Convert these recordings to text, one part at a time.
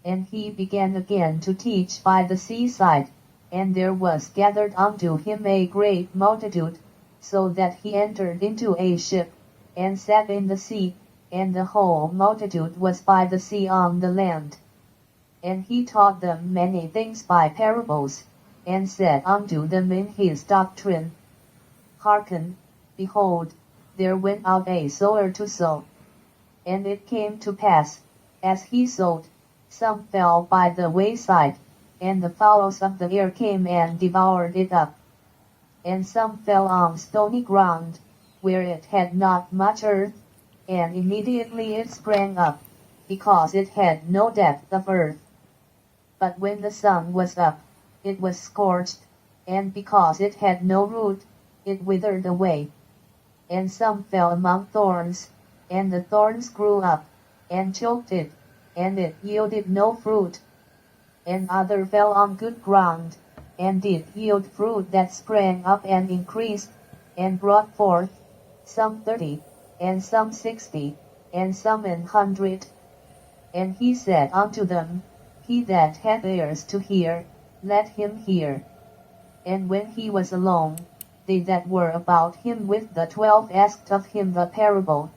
And he began again to teach by the seaside, and there was gathered unto him a great multitude, so that he entered into a ship, and sat in the sea, and the whole multitude was by the sea on the land. And he taught them many things by parables, and said unto them in his doctrine, Hearken, behold, there went out a sower to sow. And it came to pass, as he sowed, some fell by the wayside, and the fowls of the air came and devoured it up. And some fell on stony ground, where it had not much earth, and immediately it sprang up, because it had no depth of earth. But when the sun was up, it was scorched, and because it had no root, it withered away. And some fell among thorns, and the thorns grew up, and choked it, and it yielded no fruit. And other fell on good ground, and did yield fruit that sprang up and increased, and brought forth, some 30, and some 60, and some 100. And he said unto them, He that hath ears to hear, let him hear. And when he was alone, they that were about him with the 12 asked of him the parable.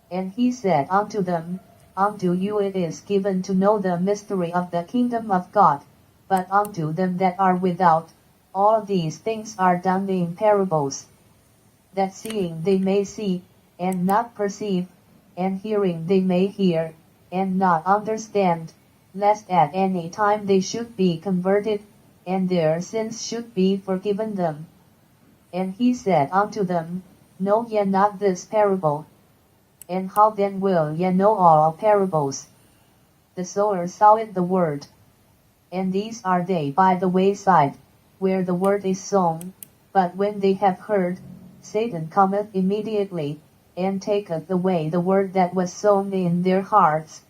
And he said unto them, Unto you it is given to know the mystery of the kingdom of God, but unto them that are without, all these things are done in parables, that seeing they may see, and not perceive, and hearing they may hear, and not understand, lest at any time they should be converted, and their sins should be forgiven them. And he said unto them, Know ye not this parable? And how then will ye know all parables? The sower soweth the word. And these are they by the wayside, where the word is sown, but when they have heard, Satan cometh immediately, and taketh away the word that was sown in their hearts.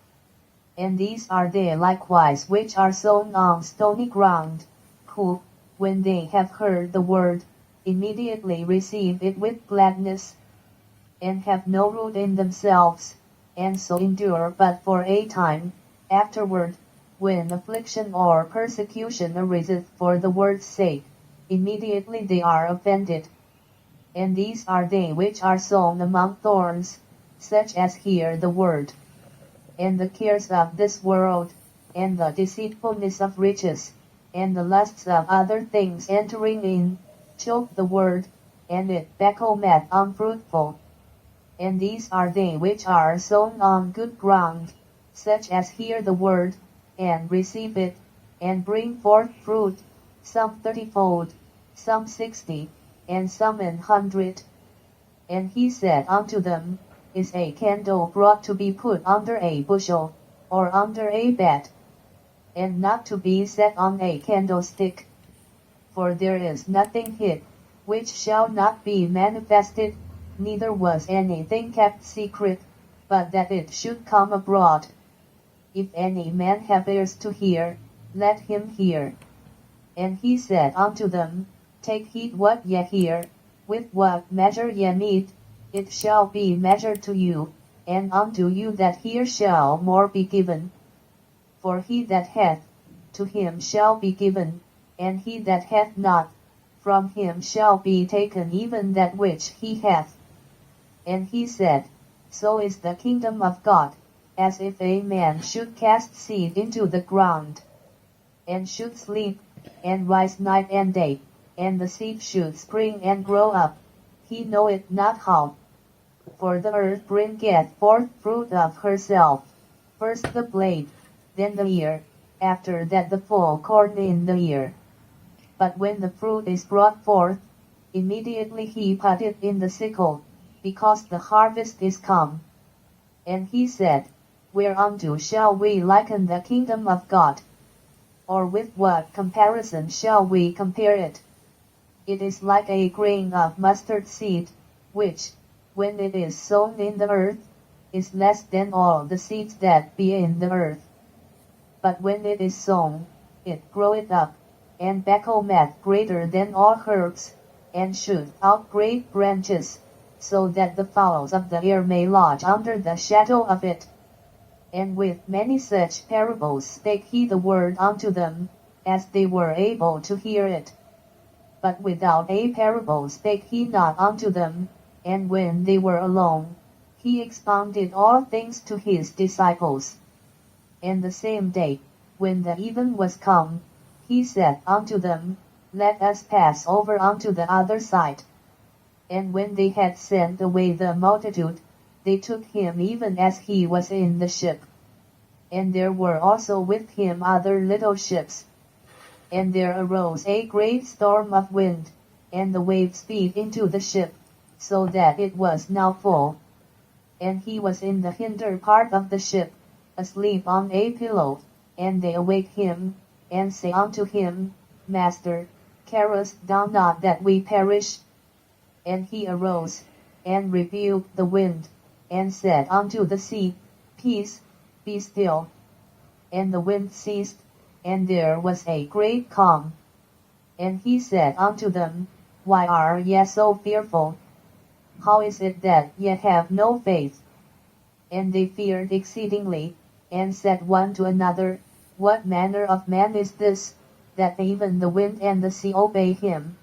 And these are they likewise which are sown on stony ground, who, when they have heard the word, immediately receive it with gladness, and have no root in themselves, and so endure but for a time. Afterward, when affliction or persecution ariseth for the word's sake, immediately they are offended. And these are they which are sown among thorns, such as hear the word, and the cares of this world, and the deceitfulness of riches, and the lusts of other things entering in, choke the word, and it becometh unfruitful. And these are they which are sown on good ground, such as hear the word, and receive it, and bring forth fruit, some 30-fold, some 60, and some 100. And he said unto them, Is a candle brought to be put under a bushel, or under a bed, and not to be set on a candlestick? For there is nothing hid, which shall not be manifested, neither was anything kept secret, but that it should come abroad. If any man have ears to hear, let him hear. And he said unto them, Take heed what ye hear, with what measure ye mete, it shall be measured to you, and unto you that hear shall more be given. For he that hath, to him shall be given, and he that hath not, from him shall be taken even that which he hath. And he said, So is the kingdom of God, as if a man should cast seed into the ground, and should sleep, and rise night and day, and the seed should spring and grow up, he knoweth not how. For the earth bringeth forth fruit of herself, first the blade, then the ear, after that the full corn in the ear. But when the fruit is brought forth, immediately he putteth in the sickle, because the harvest is come. And he said, Whereunto shall we liken the kingdom of God? Or with what comparison shall we compare it? It is like a grain of mustard seed, which, when it is sown in the earth, is less than all the seeds that be in the earth. But when it is sown, it groweth up, and becometh greater than all herbs, and shoot out great branches, so that the fowls of the air may lodge under the shadow of it. And with many such parables spake he the word unto them, as they were able to hear it. But without a parable spake he not unto them, and when they were alone, he expounded all things to his disciples. And the same day, when the even was come, he said unto them, Let us pass over unto the other side. And when they had sent away the multitude, they took him even as he was in the ship. And there were also with him other little ships. And there arose a great storm of wind, and the waves beat into the ship, so that it was now full. And he was in the hinder part of the ship, asleep on a pillow, and they awake him, and say unto him, Master, carest thou not that we perish? And he arose, and rebuked the wind, and said unto the sea, Peace, be still. And the wind ceased, and there was a great calm. And he said unto them, Why are ye so fearful? How is it that ye have no faith? And they feared exceedingly, and said one to another, What manner of man is this, that even the wind and the sea obey him?